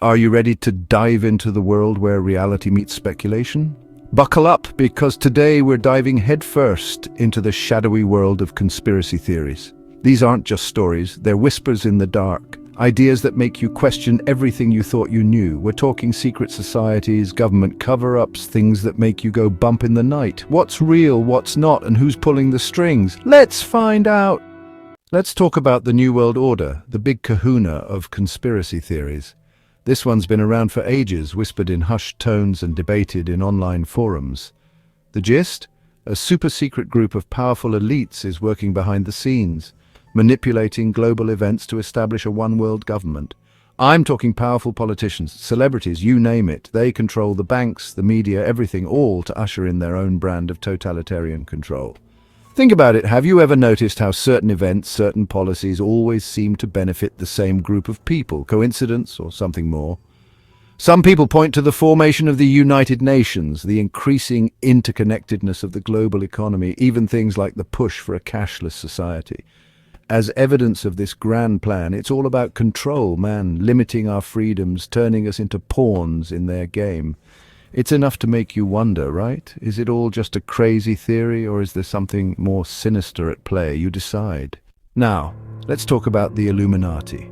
Are you ready to dive into the world where reality meets speculation? Buckle up, because today we're diving headfirst into the shadowy world of conspiracy theories. These aren't just stories, they're whispers in the dark. Ideas that make you question everything you thought you knew. We're talking secret societies, government cover-ups, things that make you go bump in the night. What's real, what's not, and who's pulling the strings? Let's find out! Let's talk about the New World Order, the big kahuna of conspiracy theories. This one's been around for ages, whispered in hushed tones and debated in online forums. The gist? A super-secret group of powerful elites is working behind the scenes, manipulating global events to establish a one-world government. I'm talking powerful politicians, celebrities, you name it. They control the banks, the media, everything, all to usher in their own brand of totalitarian control. Think about it. Have you ever noticed how certain events, certain policies always seem to benefit the same group of people? Coincidence or something more? Some people point to the formation of the United Nations, the increasing interconnectedness of the global economy, even things like the push for a cashless society. As evidence of this grand plan, it's all about control, man, limiting our freedoms, turning us into pawns in their game. It's enough to make you wonder, right? Is it all just a crazy theory, or is there something more sinister at play? You decide. Now, let's talk about the Illuminati.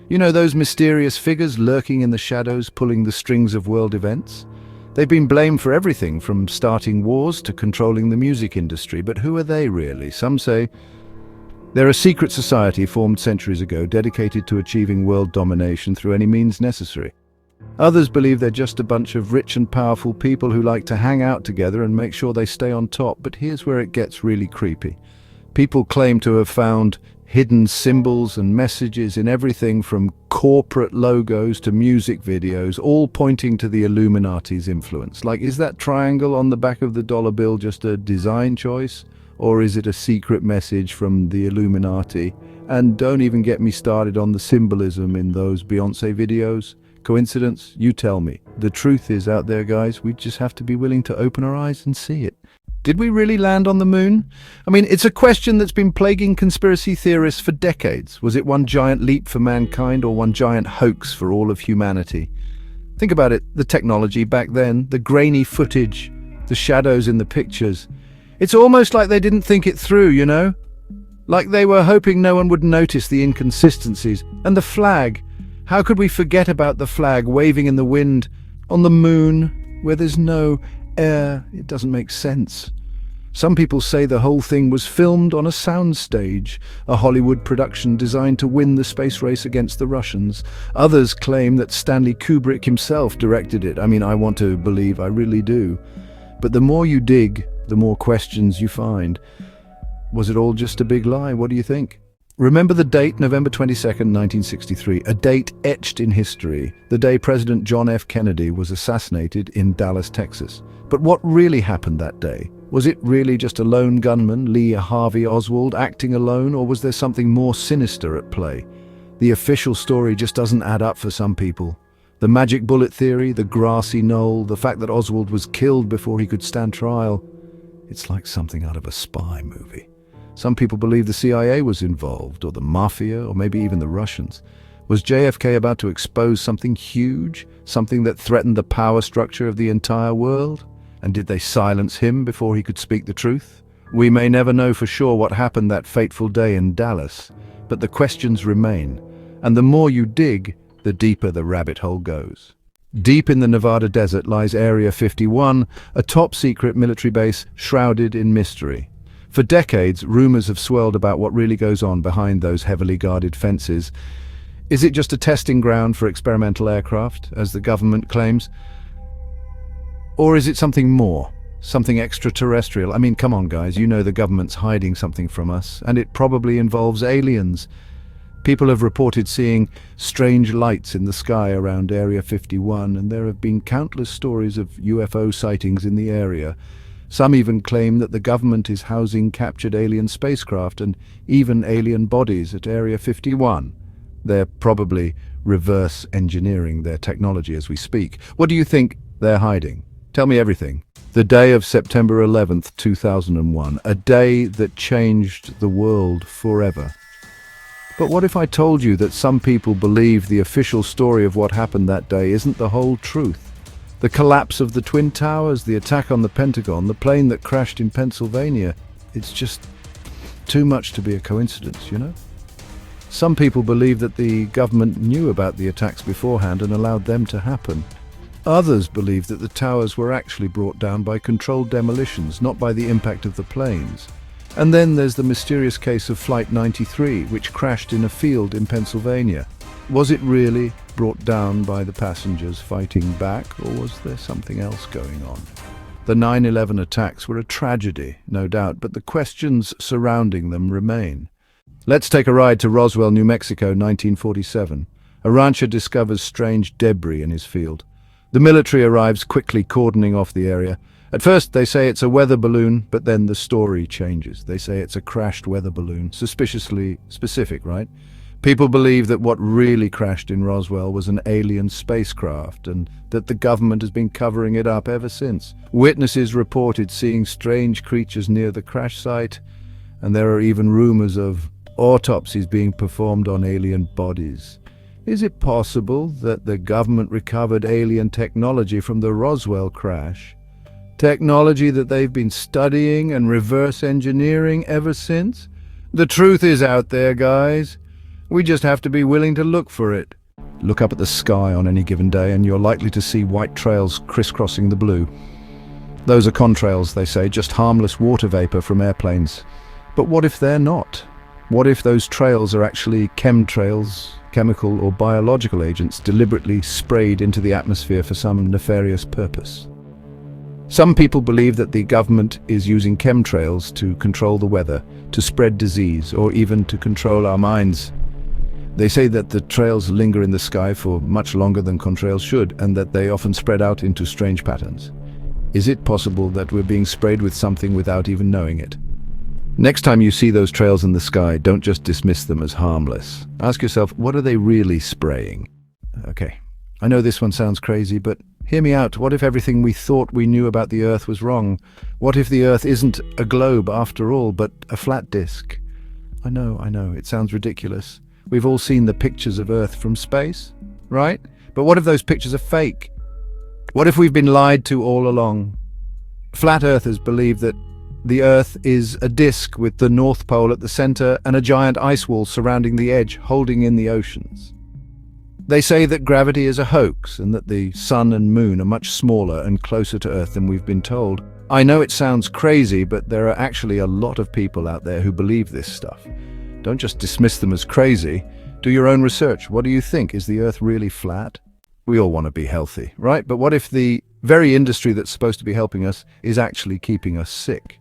You know, those mysterious figures lurking in the shadows, pulling the strings of world events? They've been blamed for everything, from starting wars to controlling the music industry. But who are they really? Some say they're a secret society formed centuries ago, dedicated to achieving world domination through any means necessary. Others believe they're just a bunch of rich and powerful people who like to hang out together and make sure they stay on top. But here's where it gets really creepy. People claim to have found hidden symbols and messages in everything from corporate logos to music videos, all pointing to the Illuminati's influence. Like, is that triangle on the back of the dollar bill just a design choice? Or is it a secret message from the Illuminati? And don't even get me started on the symbolism in those Beyoncé videos. Coincidence? You tell me. The truth is out there, guys. We just have to be willing to open our eyes and see it. Did we really land on the moon? I mean, it's a question that's been plaguing conspiracy theorists for decades. Was it one giant leap for mankind or one giant hoax for all of humanity? Think about it. The technology back then, the grainy footage, the shadows in the pictures. It's almost like they didn't think it through, you know? Like they were hoping no one would notice the inconsistencies. And the flag. How could we forget about the flag waving in the wind on the moon where there's no air? It doesn't make sense. Some people say the whole thing was filmed on a soundstage, a Hollywood production designed to win the space race against the Russians. Others claim that Stanley Kubrick himself directed it. I mean, I want to believe, I really do. But the more you dig, the more questions you find. Was it all just a big lie? What do you think? Remember the date, November 22nd, 1963, a date etched in history, the day President John F. Kennedy was assassinated in Dallas, Texas. But what really happened that day? Was it really just a lone gunman, Lee Harvey Oswald, acting alone, or was there something more sinister at play? The official story just doesn't add up for some people. The magic bullet theory, the grassy knoll, the fact that Oswald was killed before he could stand trial. It's like something out of a spy movie. Some people believe the CIA was involved, or the mafia, or maybe even the Russians. Was JFK about to expose something huge, something that threatened the power structure of the entire world? And did they silence him before he could speak the truth? We may never know for sure what happened that fateful day in Dallas, but the questions remain. And the more you dig, the deeper the rabbit hole goes. Deep in the Nevada desert lies Area 51, a top-secret military base shrouded in mystery. For decades, rumors have swirled about what really goes on behind those heavily guarded fences. Is it just a testing ground for experimental aircraft, as the government claims? Or is it something more? Something extraterrestrial? I mean, come on, guys, you know the government's hiding something from us, and it probably involves aliens. People have reported seeing strange lights in the sky around Area 51, and there have been countless stories of UFO sightings in the area. Some even claim that the government is housing captured alien spacecraft and even alien bodies at Area 51. They're probably reverse engineering their technology as we speak. What do you think they're hiding? Tell me everything. The day of September 11th, 2001, a day that changed the world forever. But what if I told you that some people believe the official story of what happened that day isn't the whole truth? The collapse of the Twin Towers, the attack on the Pentagon, the plane that crashed in Pennsylvania. It's just too much to be a coincidence, you know? Some people believe that the government knew about the attacks beforehand and allowed them to happen. Others believe that the towers were actually brought down by controlled demolitions, not by the impact of the planes. And then there's the mysterious case of Flight 93, which crashed in a field in Pennsylvania. Was it really brought down by the passengers fighting back, or was there something else going on? The 9/11 attacks were a tragedy, no doubt, but the questions surrounding them remain. Let's take a ride to Roswell, New Mexico, 1947. A rancher discovers strange debris in his field. The military arrives, quickly cordoning off the area. At first they say it's a weather balloon, but then the story changes. They say it's a crashed weather balloon. Suspiciously specific, right? People believe that what really crashed in Roswell was an alien spacecraft and that the government has been covering it up ever since. Witnesses reported seeing strange creatures near the crash site, and there are even rumors of autopsies being performed on alien bodies. Is it possible that the government recovered alien technology from the Roswell crash? Technology that they've been studying and reverse engineering ever since? The truth is out there, guys. We just have to be willing to look for it. Look up at the sky on any given day and you're likely to see white trails crisscrossing the blue. Those are contrails, they say, just harmless water vapor from airplanes. But what if they're not? What if those trails are actually chemtrails, chemical or biological agents deliberately sprayed into the atmosphere for some nefarious purpose? Some people believe that the government is using chemtrails to control the weather, to spread disease, or even to control our minds. They say that the trails linger in the sky for much longer than contrails should, and that they often spread out into strange patterns. Is it possible that we're being sprayed with something without even knowing it? Next time you see those trails in the sky, don't just dismiss them as harmless. Ask yourself, what are they really spraying? Okay, I know this one sounds crazy, but hear me out. What if everything we thought we knew about the Earth was wrong? What if the Earth isn't a globe after all, but a flat disk? I know, it sounds ridiculous. We've all seen the pictures of Earth from space, right? But what if those pictures are fake? What if we've been lied to all along? Flat Earthers believe that the Earth is a disk with the North Pole at the center and a giant ice wall surrounding the edge, holding in the oceans. They say that gravity is a hoax and that the sun and moon are much smaller and closer to Earth than we've been told. I know it sounds crazy, but there are actually a lot of people out there who believe this stuff. Don't just dismiss them as crazy. Do your own research. What do you think? Is the Earth really flat? We all want to be healthy, right? But what if the very industry that's supposed to be helping us is actually keeping us sick?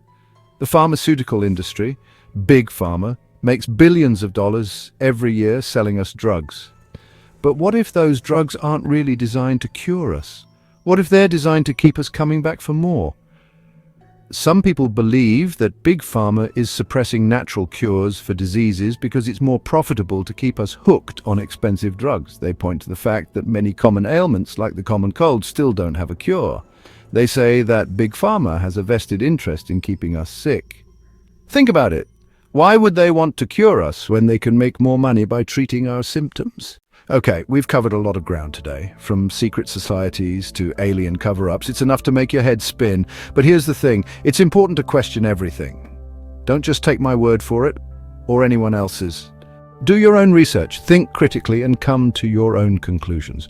The pharmaceutical industry, Big Pharma, makes billions of dollars every year selling us drugs. But what if those drugs aren't really designed to cure us? What if they're designed to keep us coming back for more? Some people believe that Big Pharma is suppressing natural cures for diseases because it's more profitable to keep us hooked on expensive drugs. They point to the fact that many common ailments, like the common cold, still don't have a cure. They say that Big Pharma has a vested interest in keeping us sick. Think about it. Why would they want to cure us when they can make more money by treating our symptoms? Okay, we've covered a lot of ground today, from secret societies to alien cover-ups. It's enough to make your head spin. But here's the thing, it's important to question everything. Don't just take my word for it, or anyone else's. Do your own research, think critically, and come to your own conclusions.